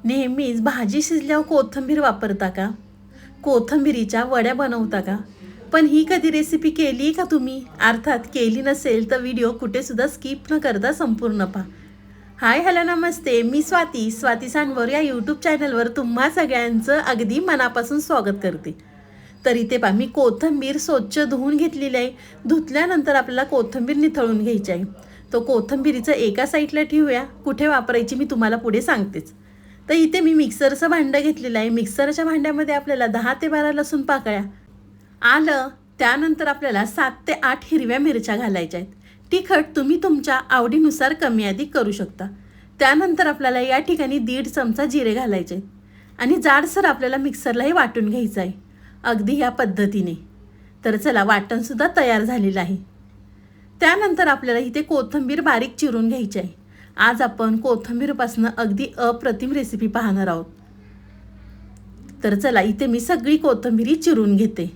नेहमीच भाजी शिजल्यावर कोथिंबीर वापरता का? कोथिंबीरीच्या वड्या बनवता का? पण ही कधी रेसिपी केली का तुम्ही? अर्थात केली नसेल तर व्हिडिओ कुठेसुद्धा स्किप न करता संपूर्ण पहा. हाय हॅलो नमस्ते, मी स्वाती सांडवर या यूट्यूब चॅनलवर तुम्हा सगळ्यांचं अगदी मनापासून स्वागत करते. तर इथे पहा, मी कोथिंबीर स्वच्छ धुवून घेतलेली आहे. धुतल्यानंतर आपल्याला कोथिंबीर निथळून घ्यायची आहे. तो कोथिंबीरीचं एका साईडला ठेवूया, कुठे वापरायची मी तुम्हाला पुढे सांगतेच. तर इथे मी मिक्सरचं भांडं घेतलेलं आहे. मिक्सरच्या भांड्यामध्ये आपल्याला 10 ते 12 लसूण पाकळ्या, आलं, त्यानंतर आपल्याला 7 ते 8 हिरव्या मिरच्या घालायच्या आहेत. तिखट तुम्ही तुमच्या आवडीनुसार कमी अधिक करू शकता. त्यानंतर आपल्याला या ठिकाणी 1.5 चमचा जिरे घालायचे आणि जाडसर आपल्याला मिक्सरलाही वाटून घ्यायचं आहे, अगदी ह्या पद्धतीने. तर चला, वाटणसुद्धा तयार झालेलं आहे. त्यानंतर आपल्याला इथे कोथिंबीर बारीक चिरून घ्यायची आहे. आज आपण कोथिंबीरपासून अगदी अप्रतिम रेसिपी पाहणार आहोत. तर चला, इथे मी सगळी कोथिंबीर चिरून घेते.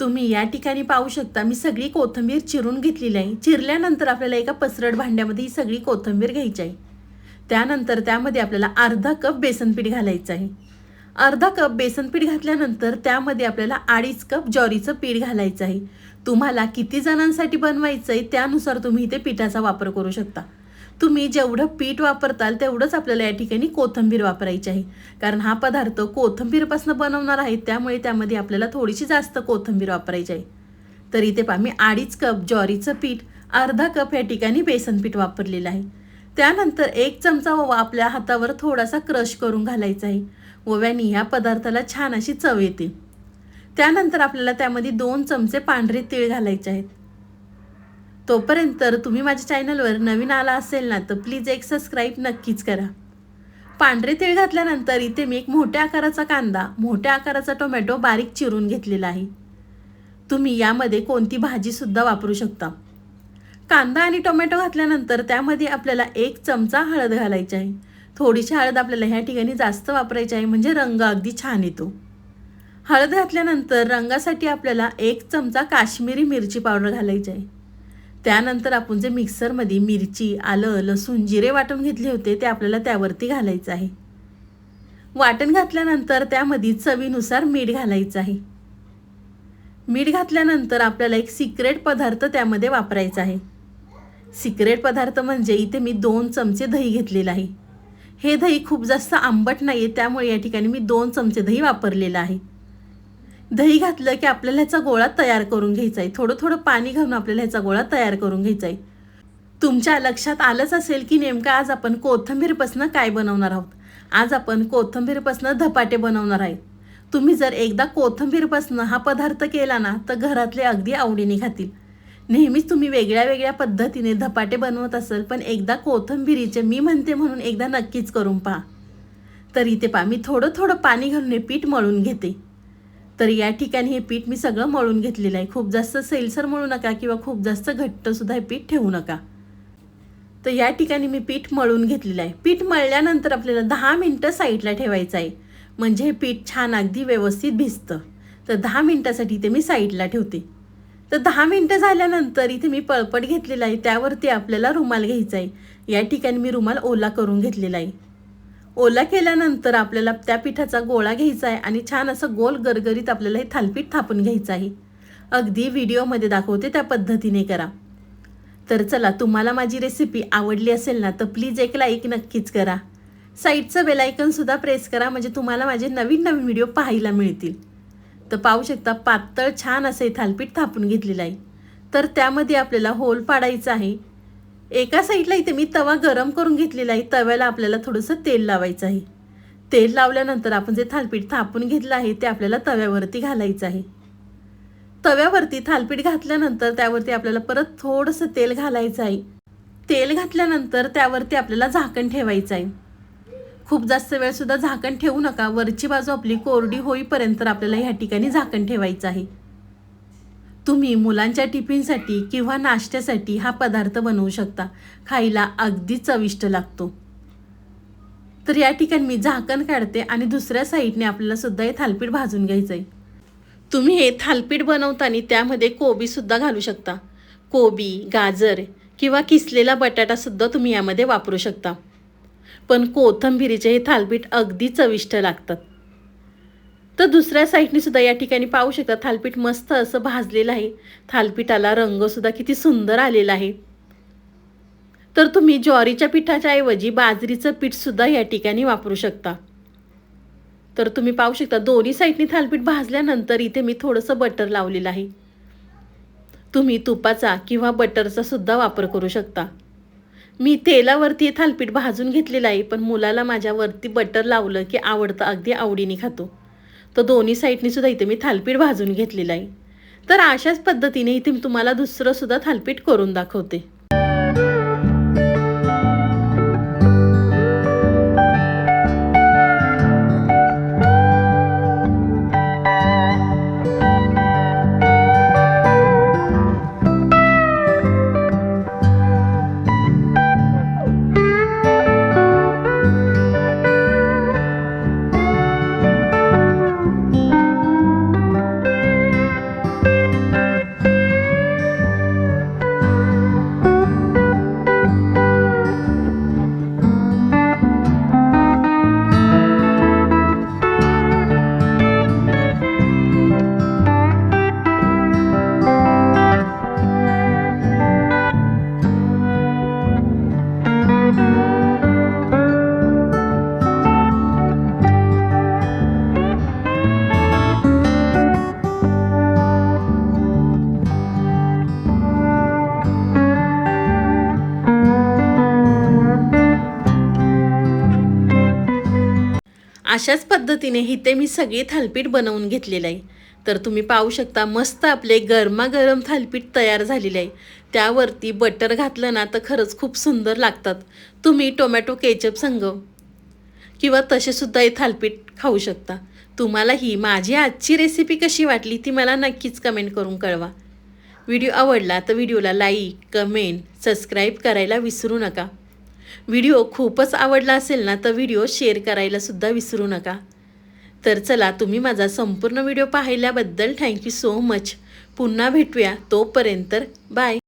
तुम्ही या ठिकाणी पाहू शकता, मी सगळी कोथिंबीर चिरून घेतलेली आहे. चिरल्यानंतर आपल्याला एका पसरट भांड्यामध्ये ही सगळी कोथिंबीर घ्यायची आहे. त्यानंतर त्यामध्ये आपल्याला अर्धा कप बेसन पीठ घालायचं आहे. अर्धा कप बेसन पीठ घातल्यानंतर त्यामध्ये आपल्याला 2.5 कप ज्वारीचं पीठ घालायचं आहे. तुम्हाला किती जणांसाठी बनवायचं आहे त्यानुसार तुम्ही इथे पिठाचा वापर करू शकता. तुम्ही जेवढं पीठ वापरताल तेवढंच आपल्याला या ठिकाणी कोथिंबीर वापरायची आहे, कारण हा पदार्थ कोथिंबीरपासून बनवणार आहे, त्यामुळे त्यामध्ये आपल्याला थोडीशी जास्त कोथिंबीर वापरायची आहे. तर इथे पहा, मी 2.5 कप ज्वारीचं पीठ, अर्धा कप या ठिकाणी बेसन पीठ वापरलेलं आहे. त्यानंतर 1 चमचा ओवा आपल्या हातावर थोडासा क्रश करून घालायचा आहे. ओव्याने ह्या पदार्थाला छान अशी चव येते. त्यानंतर आपल्याला त्यामध्ये 2 चमचे पांढरे तीळ घालायचे आहेत. तोपर्यंत तुम्ही माझ्या चॅनलवर नवीन आला असेल ना, तर प्लीज एक सबस्क्राईब नक्कीच करा. पांढरे तीळ घातल्यानंतर इथे मी एक मोठ्या आकाराचा कांदा, मोठ्या आकाराचा टोमॅटो बारीक चिरून घेतलेला आहे. तुम्ही यामध्ये कोणती भाजीसुद्धा वापरू शकता. कांदा आणि टोमॅटो घातल्यानंतर त्यामध्ये आपल्याला 1 चमचा हळद घालायची आहे. थोडीशी हळद आपल्याला ह्या ठिकाणी जास्त वापरायची आहे, म्हणजे रंग अगदी छान येतो. हळद घातल्यानंतर रंगासाठी आपल्याला 1 चमचा काश्मीरी मिरची पावडर घालायची आहे. त्यानंतर आपण जे मिक्सरमध्ये मिरची, आलं, लसूण, जिरे वाटून घेतले होते ते आपल्याला त्यावरती घालायचं आहे. वाटण घातल्यानंतर त्यामध्ये चवीनुसार मीठ घालायचं आहे. मीठ घातल्यानंतर आपल्याला एक सिक्रेट पदार्थ त्यामध्ये वापरायचा आहे. सिक्रेट पदार्थ म्हणजे इथे मी 2 चमचे दही घेतलेलं आहे. हे दही खूप जास्त आंबट नाही आहे, त्यामुळे या ठिकाणी मी 2 चमचे दही वापरलेलं आहे. दही घातलं की आपल्याला ह्याचा गोळा तयार करून घ्यायचा आहे. थोडं थोडं पाणी घालून आपल्याला ह्याचा गोळा तयार करून घ्यायचा आहे. तुमच्या लक्षात आलंच असेल की नेमकं आज आपण कोथिंबीरपासून काय बनवणार आहोत. आज आपण कोथिंबीरपासून धपाटे बनवणार आहे. तुम्ही जर एकदा कोथिंबीरपासून हा पदार्थ केला ना, तर घरातले अगदी आवडीने खातील. नेहमीच तुम्ही वेगळ्या वेगळ्या पद्धतीने धपाटे बनवत असाल, पण एकदा कोथिंबीरीचे मी म्हणते म्हणून एकदा नक्कीच करून पहा. तर इथे पहा, मी थोडं थोडं पाणी घालून हे पीठ मळून घेते. तर या ठिकाणी हे पीठ मी सगळं मळून घेतलेलं आहे. खूप जास्त सैलसर मळू नका किंवा खूप जास्त घट्टसुद्धा हे पीठ ठेवू नका. तर या ठिकाणी मी पीठ मळून घेतलेलं आहे. पीठ मळल्यानंतर आपल्याला 10 मिनटं साईडला ठेवायचं आहे, म्हणजे हे पीठ छान अगदी व्यवस्थित भिजतं. तर 10 मिनटासाठी इथे मी साईडला ठेवते. तर 10 मिनटं झाल्यानंतर इथे मी पळपट घेतलेला आहे, त्यावरती आपल्याला रुमाल घ्यायचा आहे. या ठिकाणी मी रुमाल ओला करून घेतलेला आहे. ओला केल्यानंतर आपल्याला त्या पिठाचा गोळा घ्यायचा आहे आणि छान असं गोल गरगरीत आपल्याला हे थालपीठ थापून घ्यायचं आहे. अगदी व्हिडिओमध्ये दाखवते त्या पद्धतीने करा. तर चला, तुम्हाला माझी रेसिपी आवडली असेल ना, तर प्लीज एक लाईक नक्कीच करा. साईडचं बेल आयकॉनसुद्धा प्रेस करा, म्हणजे तुम्हाला माझे नवीन नवीन व्हिडिओ पाहायला मिळतील. तर पाहू शकता, पातळ छान असे थालपीठ थापून घेतलेलं आहे. तर त्यामध्ये आपल्याला होल पाडायचं आहे. एका साईडला इथे मी तवा गरम करून घेतलेला आहे. तव्याला आपल्याला थोडंसं तेल लावायचं आहे. तेल लावल्यानंतर आपण जे थालपीठ थापून घेतलं आहे ते आपल्याला तव्यावरती घालायचं आहे. तव्यावरती थालपीठ घातल्यानंतर त्यावरती आपल्याला परत थोडंसं तेल घालायचं आहे. तेल घातल्यानंतर त्यावरती आपल्याला झाकण ठेवायचं आहे. खूप जास्त वेळ सुद्धा झाकण ठेवू नका. वरची बाजू आपली कोरडी होईपर्यंत आपल्याला ह्या ठिकाणी झाकण ठेवायचं आहे. तुम्ही मुलांच्या टिफिनसाठी किंवा नाश्त्यासाठी हा पदार्थ बनवू शकता. खायला अगदी चविष्ट लागतो. तर या ठिकाणी मी झाकण काढते आणि दुसऱ्या साईडने आपल्याला सुद्धा हे थालीपीठ भाजून घ्यायचं आहे. तुम्ही हे थालीपीठ बनवताना त्यामध्ये कोबीसुद्धा घालू शकता. कोबी, गाजर किंवा किसलेला बटाटासुद्धा तुम्ही यामध्ये वापरू शकता. पण कोथिंबीरीचे हे थालीपीठ अगदी चविष्ट लागतात. तर दुसऱ्या साईडने सुद्धा या ठिकाणी पाहू शकता थालीपीठ मस्त असं भाजलेलं आहे. थालीपीठाला रंगसुद्धा किती सुंदर आलेला आहे. तर तुम्ही ज्वारीच्या पिठाच्या ऐवजी बाजरीचं पीठसुद्धा या ठिकाणी वापरू शकता. तर तुम्ही पाहू शकता दोन्ही साईडने थालीपीठ भाजल्यानंतर इथे मी थोडंसं बटर लावलेलं आहे. तुम्ही तुपाचा किंवा बटरचा सुद्धा वापर करू शकता. मी तेलावरती हे थालीपीठ भाजून घेतलेलं आहे, पण मुलाला माझ्यावरती बटर लावलं की आवडतं, अगदी आवडीने खातो. तर दोन्ही साईडने सुद्धा इथे मी थालीपीठ भाजून घेतलेलं आहे. तर अशाच पद्धतीने इथे मी तुम्हाला दुसरं सुद्धा थालीपीठ करून दाखवते. अशाच पद्धतीने इथे मी सगळे थालीपीठ बनवून घेतलेलं आहे. तर तुम्ही पाहू शकता मस्त आपले गरमागरम थालीपीठ तयार झालेले आहे. त्यावरती बटर घातलं ना तर खरंच खूप सुंदर लागतात. तुम्ही टोमॅटो केचप संग किंवा तसेसुद्धा हे थालीपीठ खाऊ शकता. तुम्हाला ही माझी आजची रेसिपी कशी वाटली ती मला नक्कीच कमेंट करून कळवा. व्हिडिओ आवडला तर व्हिडिओला लाईक, कमेंट, सबस्क्राईब करायला विसरू नका. व्हिडिओ खूपच आवडला असेल ना तर व्हिडिओ शेअर करायला सुद्धा विसरू नका. तर चला, तुम्ही माझा संपूर्ण व्हिडिओ पाहिल्याबद्दल थँक्यू सो मच. पुन्हा भेटूया. तोपर्यंत बाय.